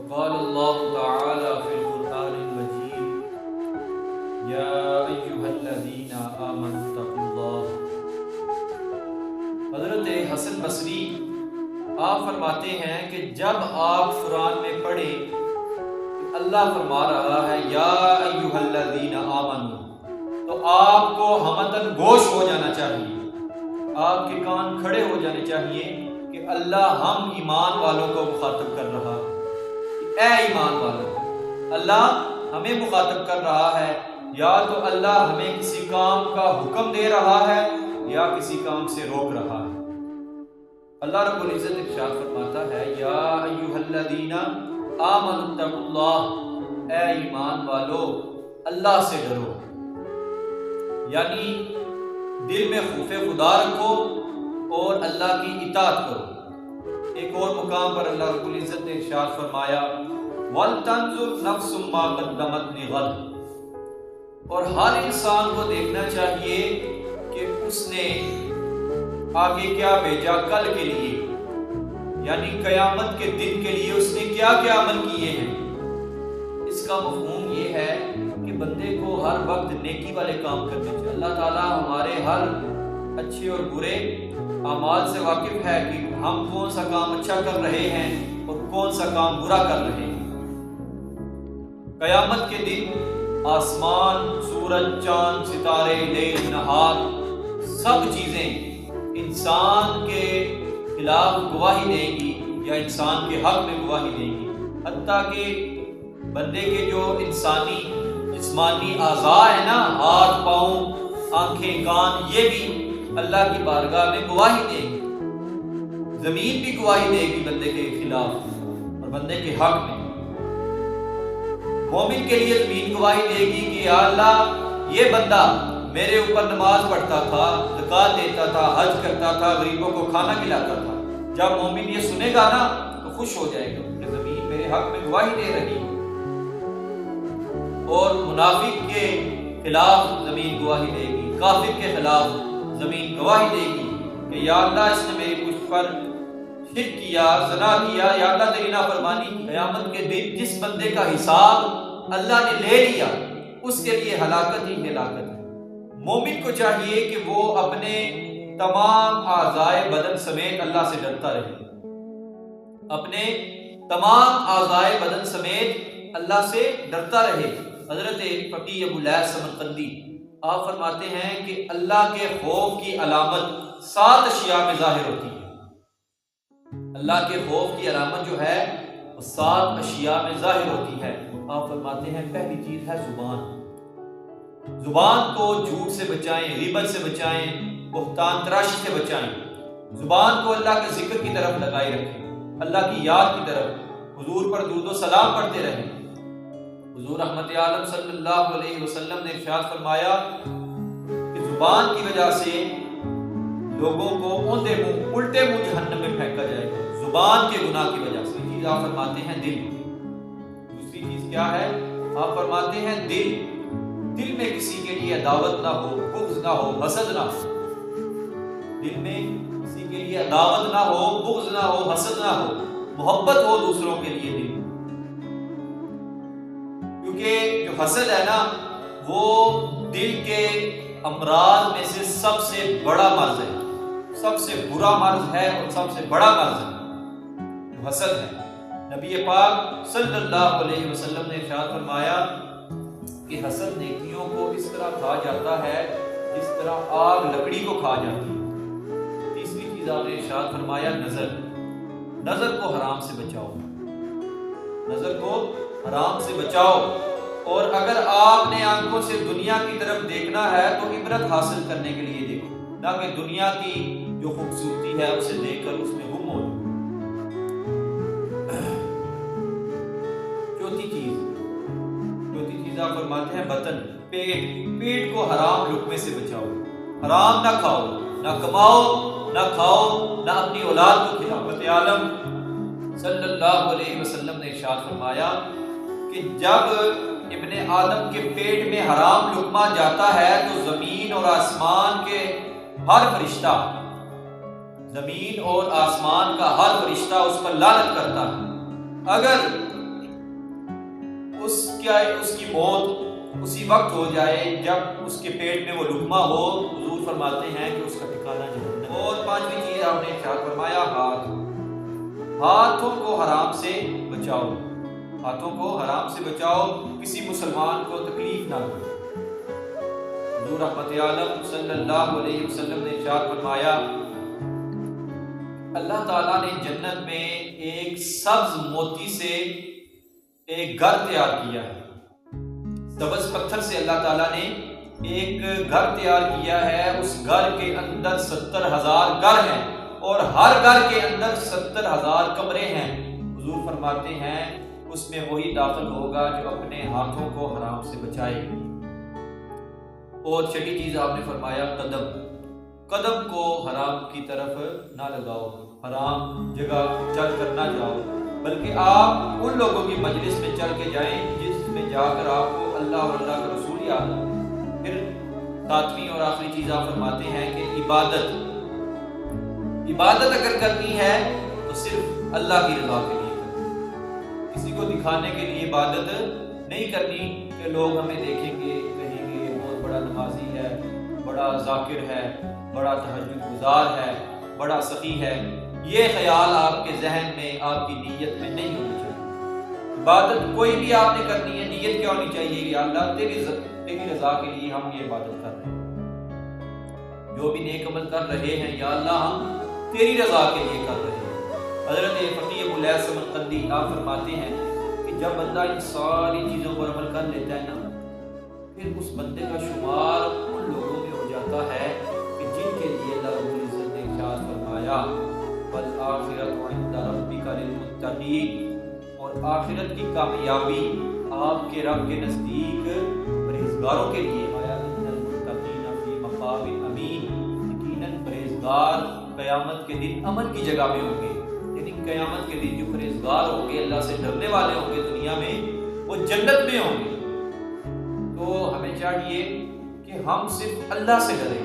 وقال اللہ تعالی فی القرآن المجید یا ایہا الذین آمنوا اتقوا اللہ۔ حضرت حسن بصری آپ فرماتے ہیں کہ جب آپ قرآن میں پڑھیں کہ اللہ فرما رہا ہے یا ایہا الذین آمنوا، تو آپ کو ہمتاً گوش ہو جانا چاہیے، آپ کے کان کھڑے ہو جانے چاہیے کہ اللہ ہم ایمان والوں کو مخاطب کر رہا ہے۔ اے ایمان والوں، اللہ ہمیں مخاطب کر رہا ہے، یا تو اللہ ہمیں کسی کام کا حکم دے رہا ہے یا کسی کام سے روک رہا ہے۔ اللہ رب العزت ارشاد فرماتا ہے یا ایھا الذین آمنوا اتقوا اللہ، اے ایمان والو اللہ سے ڈرو، یعنی دل میں خوف خدا رکھو اور اللہ کی اطاعت کرو۔ ایک اور مقام پر اللہ رب العزت نے ارشاد فرمایا وَلْتَنْظُرْ نَفْسٌ مَّا قَدَّمَتْ لِغَدٍ، اور ہر انسان کو دیکھنا چاہیے کہ اس نے آگے کیا بھیجا کل کے لیے، یعنی قیامت کے دن کے لیے اس نے کیا کیا عمل کیے ہیں۔ اس کا مفہوم یہ ہے کہ بندے کو ہر وقت نیکی والے کام کرنے چاہیے۔ اللہ تعالیٰ ہمارے ہر اچھے اور برے اعمال سے واقف ہے کہ ہم کون سا کام اچھا کر رہے ہیں اور کون سا کام برا کر رہے ہیں۔ قیامت کے دن آسمان، سورج، چاند، ستارے، لیل، نہار، سب چیزیں انسان کے خلاف گواہی دیں گی یا انسان کے حق میں گواہی دیں گی، حتیٰ کہ بندے کے جو انسانی جسمانی اعضاء ہیں نا، ہاتھ، پاؤں، آنکھیں، کان، یہ بھی اللہ کی بارگاہ میں گواہی دیں گی۔ زمین بھی گواہی دے گی بندے کے خلاف اور بندے کے حق میں۔ مومن کے لیے زمین گواہی دے گی کہ یا اللہ یہ بندہ میرے اوپر نماز پڑھتا تھا، زکوٰۃ دیتا تھا، حج کرتا تھا، غریبوں کو کھانا کھلاتا تھا۔ جب مومن یہ سنے گا نا تو خوش ہو جائے گا کہ زمین میرے حق میں گواہی دے رہی ہے۔ اور منافق کے خلاف زمین گواہی دے گی، کافر کے خلاف زمین گواہی دے گی کہ یا اللہ اس نے میری مجھ پر شرک کیا، زنا کیا، یا اللہ تیری نافرمانی کی۔ قیامت کے دن جس بندے کا حساب اللہ نے لے لیا اس کے لیے ہلاکت ہی ہلاکت ہے۔ مومن کو چاہیے کہ وہ اپنے تمام اعضائے بدن سمیت اللہ سے ڈرتا رہے، اپنے تمام اعضائے بدن سمیت اللہ سے ڈرتا رہے۔ حضرت فقیہ ابو لیث سمرقندی آپ فرماتے ہیں کہ اللہ کے خوف کی علامت 7 اشیاء میں ظاہر ہوتی ہے۔ اللہ کے خوف کی علامت جو ہے وہ 7 اشیاء میں ظاہر ہوتی ہے۔ آپ فرماتے ہیں پہلی چیز ہے زبان۔ زبان کو جھوٹ سے بچائیں، غیبت سے بچائیں، بہتان تراشی سے بچائیں۔ زبان کو اللہ کے ذکر کی طرف لگائے رکھیں، اللہ کی یاد کی طرف، حضور پر درود و سلام پڑھتے رہیں۔ حضور رحمت عالم صلی اللہ علیہ وسلم نے ارشاد فرمایا کہ زبان کی وجہ سے لوگوں کو اوندے منہ، الٹے منہ جہنم میں پھینکا جائے گا، زبان کے گناہ کی وجہ سے۔ چیز آپ فرماتے ہیں دل۔ دوسری چیز کیا ہے؟ آپ فرماتے ہیں دل میں کسی کے لیے عداوت نہ ہو، بغض نہ ہو، حسد نہ ہو۔ دل میں کسی کے لیے عداوت نہ ہو، بغض نہ ہو، حسد نہ ہو، محبت ہو دوسروں کے لیے دل۔ کیونکہ جو حسد ہے نا وہ دل کے امراض میں سے سب سے بڑا مرض ہے، سب سے برا مرض ہے اور سب سے بڑا مرض ہے جو حسد ہے۔ نبی پاک صلی اللہ علیہ وسلم نے ارشاد فرمایا کہ حسد نیکیوں کو اس طرح کھا جاتا ہے جس طرح آگ لکڑی کو کھا جاتی ہے۔ تیسری چیز آپ نے ارشاد فرمایا نظر کو حرام سے بچاؤ، نظر کو حرام سے بچاؤ۔ اور اگر آپ نے آنکھوں سے دنیا کی طرف دیکھنا ہے تو عبرت حاصل کرنے کے لیے دیکھو، نہ کہ دنیا کی جو خوبصورتی ہے اسے دیکھ کر اس میں گم ہو جاؤ۔ چوتھی چیز آپ فرماتے ہیں بطن، پیٹ کو حرام لقمے سے بچاؤ، حرام نہ کھاؤ، نہ کماؤ، نہ کھاؤ، نہ اپنی اولاد کو کھلاؤ۔ رحمت عالم صلی اللہ علیہ وسلم نے ارشاد فرمایا کہ جب ابن آدم کے پیٹ میں حرام لقمہ جاتا ہے تو زمین اور آسمان کے ہر فرشتہ، زمین اور آسمان کا ہر فرشتہ اس پر لعنت کرتا ہے۔ اگر اس کی موت اسی وقت ہو جائے جب اس کے پیٹ میں وہ لقمہ ہو، حضور فرماتے ہیں کہ اس کا ٹھکانہ جہنم۔ اور پانچویں چیز آپ نے ارشاد فرمایا ہاتھوں کو حرام سے بچاؤ، ہاتھوں کو حرام سے بچاؤ، کسی مسلمان کو تکلیف نہ دو۔ حضور رحمت عالم صلی اللہ علیہ وسلم نے ارشاد فرمایا اللہ تعالیٰ نے جنت میں ایک سبز موتی سے ایک گھر تیار کیا ہے، سبز پتھر سے اللہ تعالیٰ نے ایک گھر تیار کیا ہے، اس گھر کے اندر 70,000 گھر ہیں اور ہر گھر کے اندر 70,000 کمرے ہیں۔ حضور فرماتے ہیں اس میں وہی داخل ہوگا جو اپنے ہاتھوں کو حرام سے بچائے۔ اور چھٹی چیز آپ نے فرمایا قدم کو حرام کی طرف نہ لگاؤ، حرام جگہ چل کر نہ جاؤ، بلکہ آپ ان لوگوں کی مجلس میں چل کے جائیں جس میں جا کر آپ کو اللہ اور اللہ کا رسول یاد ہو۔ پھر ساتویں اور آخری چیز آپ فرماتے ہیں کہ عبادت اگر کرنی ہے تو صرف اللہ کی رضا کے لیے کرنی، کسی کو دکھانے کے لیے عبادت نہیں کرنی کہ لوگ ہمیں دیکھیں گے، کہیں گے بہت بڑا نمازی ہے، بڑا ذاکر ہے، بڑا تہجد گزار ہے، بڑا سخی ہے۔ یہ خیال آپ کے ذہن میں، آپ کی نیت میں نہیں ہونا چاہیے۔ عبادت کوئی بھی آپ نے کرنی ہے، نیت کیا ہونی چاہیے؟ یا اللہ تیری رضا کے لیے ہم یہ عبادت کر رہے ہیں، جو بھی نیک عمل کر رہے ہیں یا اللہ ہم تیری رضا کے لیے کر رہے ہیں۔ حضرت فقیہ ابو لیث سمرقندی آپ فرماتے ہیں کہ جب بندہ ان ساری چیزوں پر عمل کر لیتا ہے نا، پھر اس بندے کا شمار ان لوگوں میں ہو جاتا ہے کہ جن کے لیے اللہ رب العزت نے ارشاد فرمایا وَالْآخِرَةُ عِندَ رَبِّكَ لِلْمُتَّقِينَ، اور آخرت کی کامیابی آپ کے رب کے نزدیک پرہیزگاروں کے لیے آیا إِنَّ الْمُتَّقِينَ فِي مَقَامٍ أَمِينٍ، یقیناً پرہیزگار قیامت کے دن امن کی جگہ میں ہوں گے، یعنی قیامت کے دن جو پرہیزگار ہوں گے، اللہ سے ڈرنے والے ہوں گے دنیا میں، وہ جنت میں ہوں گے۔ تو ہمیں چاہیے کہ ہم صرف اللہ سے ڈریں،